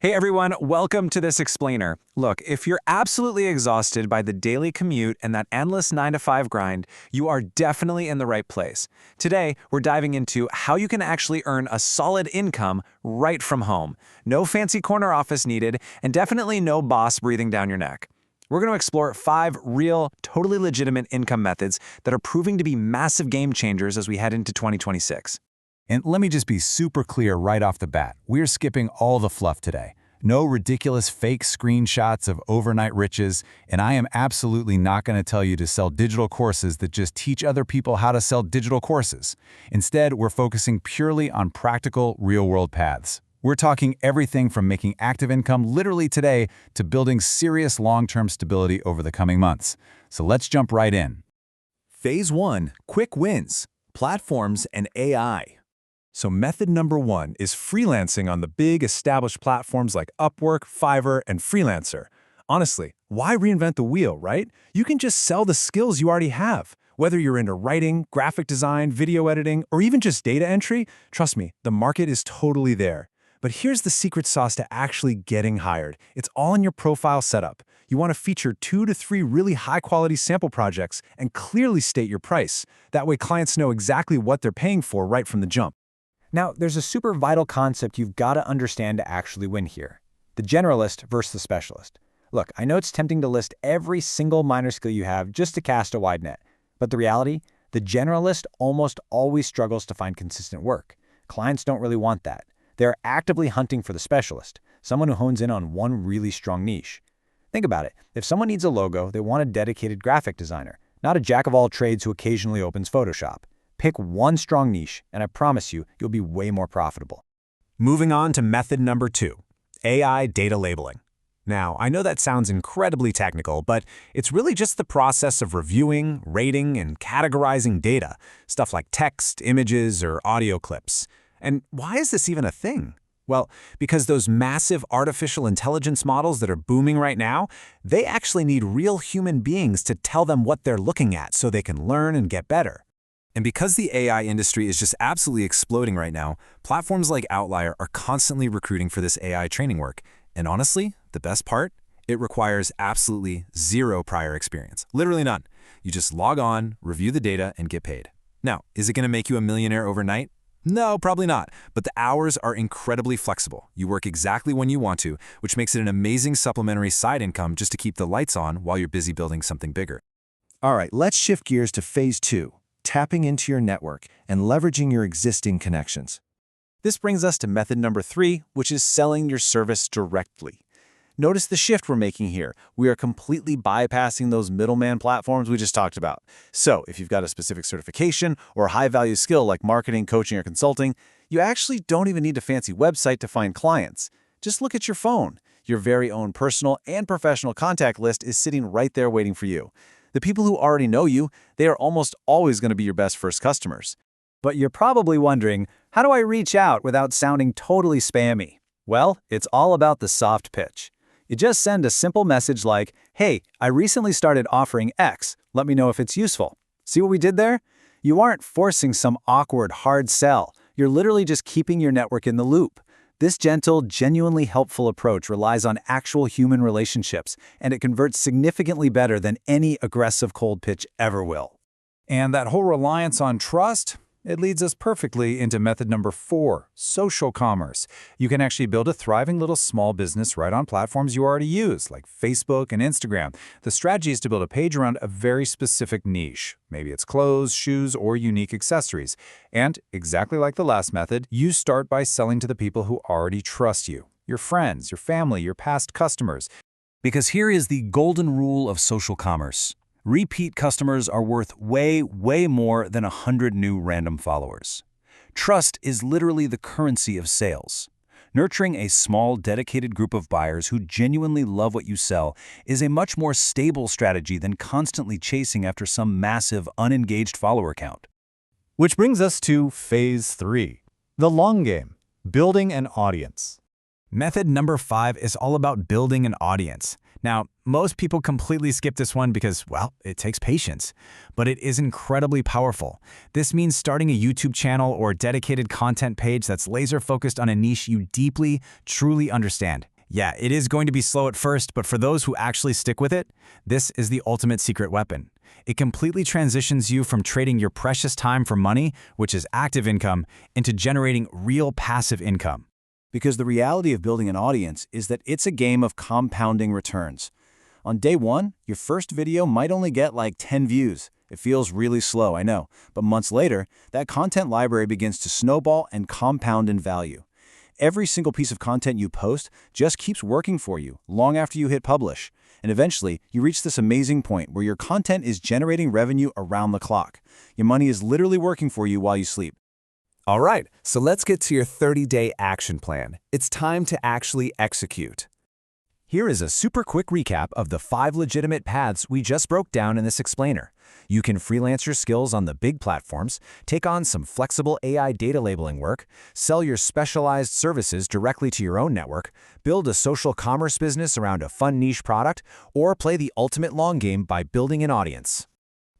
Hey everyone, welcome to this explainer. Look, if you're absolutely exhausted by the daily commute and that endless 9 to 5 grind, you are definitely in the right place. Today, we're diving into how you can actually earn a solid income right from home. No fancy corner office needed, and definitely no boss breathing down your neck. We're going to explore 5 real, totally legitimate income methods that are proving to be massive game changers as we head into 2026. And let me just be super clear right off the bat. We're skipping all the fluff today. No ridiculous fake screenshots of overnight riches, and I am absolutely not going to tell you to sell digital courses that just teach other people how to sell digital courses. Instead, we're focusing purely on practical, real-world paths. We're talking everything from making active income literally today to building serious long-term stability over the coming months. So let's jump right in. Phase 1, quick wins, platforms and AI. So method number 1 is freelancing on the big established platforms like Upwork, Fiverr, and Freelancer. Honestly, why reinvent the wheel, right? You can just sell the skills you already have. Whether you're into writing, graphic design, video editing, or even just data entry, trust me, the market is totally there. But here's the secret sauce to actually getting hired. It's all in your profile setup. You want to feature 2 to 3 really high-quality sample projects and clearly state your price. That way clients know exactly what they're paying for right from the jump. Now, there's a super vital concept you've got to understand to actually win here. The generalist versus the specialist. Look, I know it's tempting to list every single minor skill you have just to cast a wide net. But the reality, the generalist almost always struggles to find consistent work. Clients don't really want that. They're actively hunting for the specialist, someone who hones in on one really strong niche. Think about it. If someone needs a logo, they want a dedicated graphic designer, not a jack-of-all-trades who occasionally opens Photoshop. Pick one strong niche, and I promise you, you'll be way more profitable. Moving on to method number 2, AI data labeling. Now, I know that sounds incredibly technical, but it's really just the process of reviewing, rating, and categorizing data, stuff like text, images, or audio clips. And why is this even a thing? Well, because those massive artificial intelligence models that are booming right now, they actually need real human beings to tell them what they're looking at so they can learn and get better. And because the AI industry is just absolutely exploding right now, platforms like Outlier are constantly recruiting for this AI training work. And honestly, the best part? It requires absolutely zero prior experience. Literally none. You just log on, review the data, and get paid. Now, is it going to make you a millionaire overnight? No, probably not. But the hours are incredibly flexible. You work exactly when you want to, which makes it an amazing supplementary side income just to keep the lights on while you're busy building something bigger. All right, let's shift gears to phase 2. Tapping into your network and leveraging your existing connections. This brings us to method number 3, which is selling your service directly. Notice the shift we're making here. We are completely bypassing those middleman platforms we just talked about. So if you've got a specific certification or a high-value skill like marketing, coaching, or consulting, you actually don't even need a fancy website to find clients. Just look at your phone. Your very own personal and professional contact list is sitting right there waiting for you. The people who already know you, they are almost always going to be your best first customers. But you're probably wondering, how do I reach out without sounding totally spammy? Well, it's all about the soft pitch. You just send a simple message like, hey, I recently started offering X. Let me know if it's useful. See what we did there? You aren't forcing some awkward, hard sell. You're literally just keeping your network in the loop. This gentle, genuinely helpful approach relies on actual human relationships, and it converts significantly better than any aggressive cold pitch ever will. And that whole reliance on trust, it leads us perfectly into method number 4, social commerce. You can actually build a thriving little small business right on platforms you already use, like Facebook and Instagram. The strategy is to build a page around a very specific niche. Maybe it's clothes, shoes, or unique accessories. And exactly like the last method, you start by selling to the people who already trust you, your friends, your family, your past customers. Because here is the golden rule of social commerce. Repeat customers are worth way, way more than 100 new random followers. Trust is literally the currency of sales. Nurturing a small, dedicated group of buyers who genuinely love what you sell is a much more stable strategy than constantly chasing after some massive, unengaged follower count. Which brings us to phase 3, the long game, building an audience. Method number 5 is all about building an audience. Now, most people completely skip this one because, well, it takes patience. But it is incredibly powerful. This means starting a YouTube channel or dedicated content page that's laser-focused on a niche you deeply, truly understand. Yeah, it is going to be slow at first, but for those who actually stick with it, this is the ultimate secret weapon. It completely transitions you from trading your precious time for money, which is active income, into generating real passive income. Because the reality of building an audience is that it's a game of compounding returns. On day one, your first video might only get like 10 views. It feels really slow, I know, but months later, that content library begins to snowball and compound in value. Every single piece of content you post just keeps working for you long after you hit publish. And eventually, you reach this amazing point where your content is generating revenue around the clock. Your money is literally working for you while you sleep. All right, so let's get to your 30-day action plan. It's time to actually execute. Here is a super quick recap of the 5 legitimate paths we just broke down in this explainer. You can freelance your skills on the big platforms, take on some flexible AI data labeling work, sell your specialized services directly to your own network, build a social commerce business around a fun niche product, or play the ultimate long game by building an audience.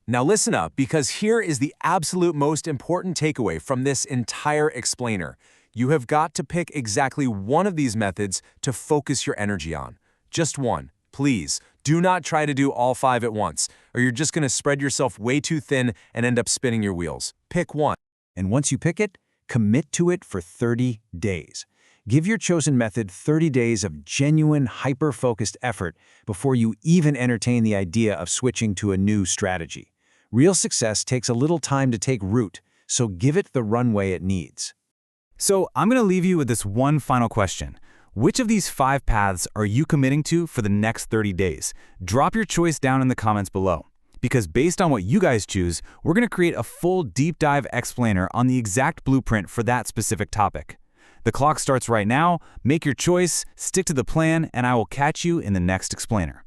Now listen up, because here is the absolute most important takeaway from this entire explainer. You have got to pick exactly one of these methods to focus your energy on. Just one. Please, do not try to do all 5 at once, or you're just going to spread yourself way too thin and end up spinning your wheels. Pick one. And once you pick it, commit to it for 30 days. Give your chosen method 30 days of genuine, hyper-focused effort before you even entertain the idea of switching to a new strategy. Real success takes a little time to take root, so give it the runway it needs. So I'm going to leave you with this one final question. Which of these 5 paths are you committing to for the next 30 days? Drop your choice down in the comments below. Because based on what you guys choose, we're going to create a full deep dive explainer on the exact blueprint for that specific topic. The clock starts right now. Make your choice, stick to the plan, and I will catch you in the next explainer.